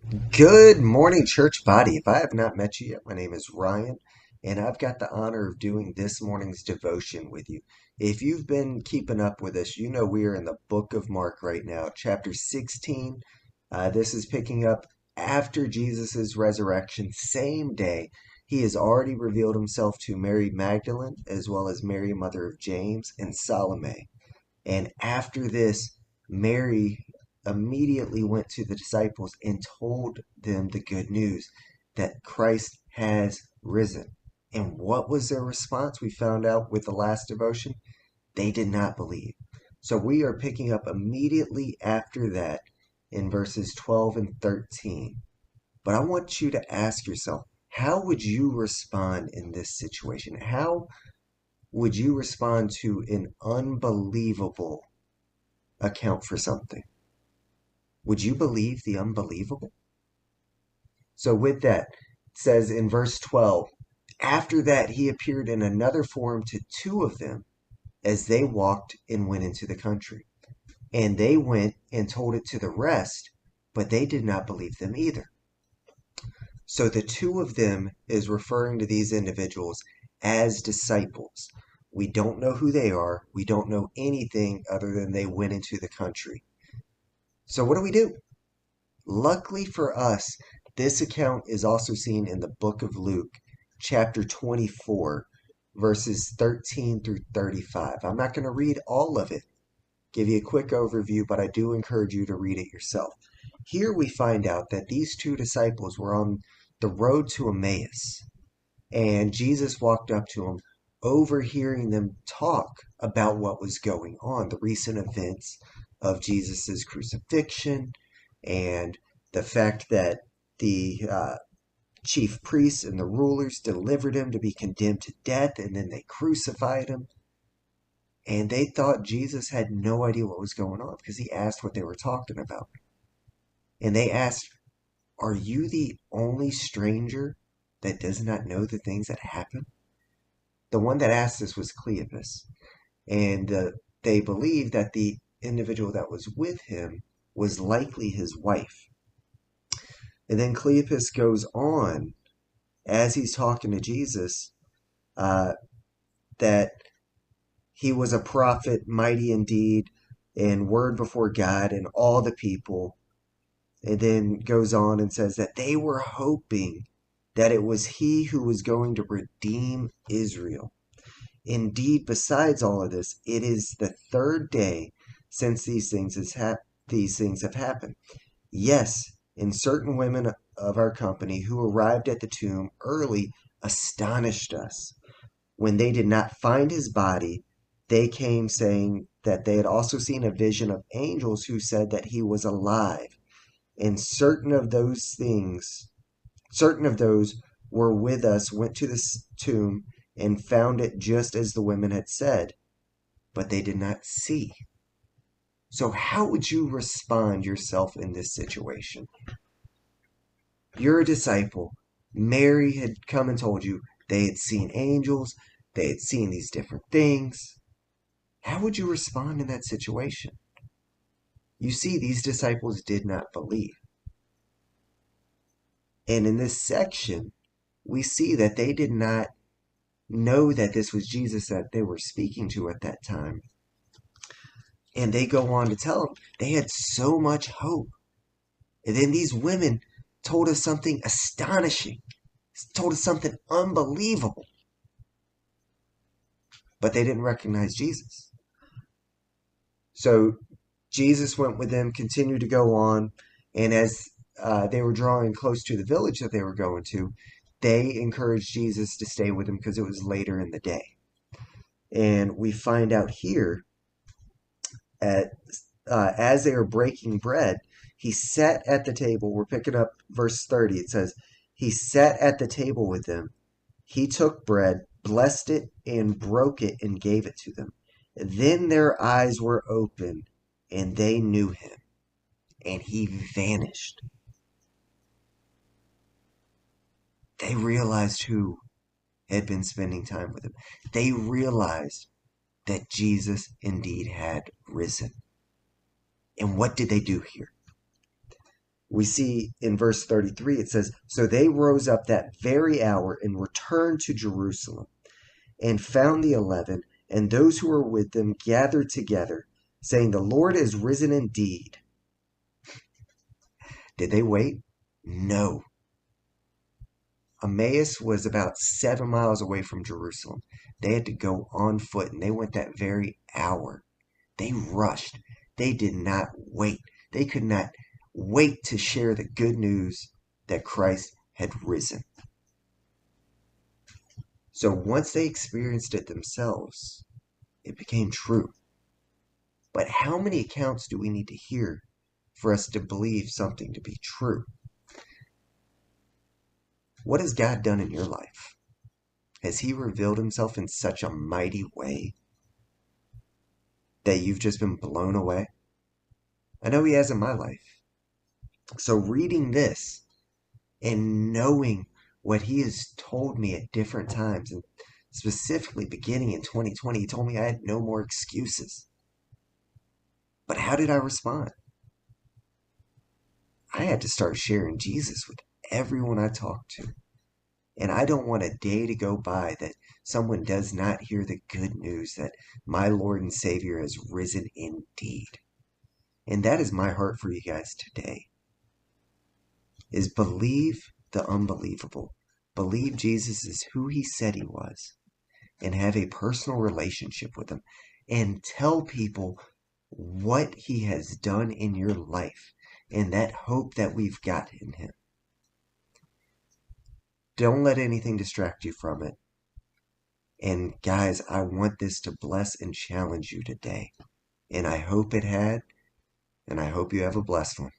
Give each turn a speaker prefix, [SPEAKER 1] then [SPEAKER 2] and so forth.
[SPEAKER 1] Good morning, church body. If I have not met you yet, my name is Ryan, and I've got the honor of doing this morning's devotion with you. If you've been keeping up with us, you know we are in the book of Mark right now, chapter 16. This is picking up after Jesus' resurrection, same day. He has already revealed himself to Mary Magdalene, as well as Mary, mother of James, and Salome. And after this, Mary immediately went to the disciples and told them the good news that Christ has risen. And what was their response? We found out with the last devotion. They did not believe. So we are picking up immediately after that in verses 12 and 13. But I want you to ask yourself, how would you respond in this situation? How would you respond to an unbelievable account for something? Would you believe the unbelievable? So, with that, it says in verse 12, after that, he appeared in another form to two of them as they walked and went into the country. And they went and told it to the rest, but they did not believe them either. So, the two of them is referring to these individuals as disciples. We don't know who they are. We don't know anything other than they went into the country. So, what do? Luckily for us, this account is also seen in the book of Luke, chapter 24, verses 13 through 35. I'm not going to read all of it, give you a quick overview, but I do encourage you to read it yourself. Here we find out that these two disciples were on the road to Emmaus, and Jesus walked up to them, overhearing them talk about what was going on, the recent events of Jesus' crucifixion, and the fact that the chief priests and the rulers delivered him to be condemned to death, and then they crucified him. And they thought Jesus had no idea what was going on because he asked what they were talking about. And they asked, are you the only stranger that does not know the things that happen? The one that asked this was Cleopas. And they believed that the individual that was with him was likely his wife. And then Cleopas goes on, as he's talking to Jesus, uh, that he was a prophet, mighty indeed, in word before God and all the people. And then goes on and says that they were hoping that it was he who was going to redeem Israel. Indeed, besides all of this, it is the third day since these things have happened. Yes, and certain women of our company who arrived at the tomb early astonished us. When they did not find his body, they came saying that they had also seen a vision of angels who said that he was alive. And certain of those were with us went to the tomb and found it just as the women had said, but they did not see. So how would you respond yourself in this situation? You're a disciple. Mary had come and told you they had seen angels, they had seen these different things. How would you respond in that situation? You see, these disciples did not believe. And in this section, we see that they did not know that this was Jesus that they were speaking to at that time. And they go on to tell them they had so much hope. And then these women told us something astonishing, told us something unbelievable. But they didn't recognize Jesus. So Jesus went with them, continued to go on, and as they were drawing close to the village that they were going to, they encouraged Jesus to stay with them because it was later in the day. And we find out here, as they were breaking bread, he sat at the table. We're picking up verse 30. It says, he sat at the table with them. He took bread, blessed it, and broke it, and gave it to them. Then their eyes were opened, and they knew him, and he vanished. They realized who had been spending time with him. They realized that Jesus indeed had risen. And what did they do here? We see in verse 33, it says, "So they rose up that very hour and returned to Jerusalem and found the 11 and those who were with them gathered together, saying, 'The Lord is risen indeed.'" Did they wait? No. Emmaus was about 7 miles away from Jerusalem. They had to go on foot, and they went that very hour. They rushed. They did not wait. They could not wait to share the good news that Christ had risen. So once they experienced it themselves, it became true. But how many accounts do we need to hear for us to believe something to be true? What has God done in your life? Has He revealed Himself in such a mighty way that you've just been blown away? I know He has in my life. So reading this and knowing what He has told me at different times, and specifically beginning in 2020, He told me I had no more excuses. But how did I respond? I had to start sharing Jesus with everyone I talked to. And I don't want a day to go by that someone does not hear the good news that my Lord and Savior has risen indeed. And that is my heart for you guys today, is believe the unbelievable. Believe Jesus is who He said He was, and have a personal relationship with Him, and tell people what He has done in your life and that hope that we've got in Him. Don't let anything distract you from it. And guys, I want this to bless and challenge you today. And I hope it had, and I hope you have a blessed one.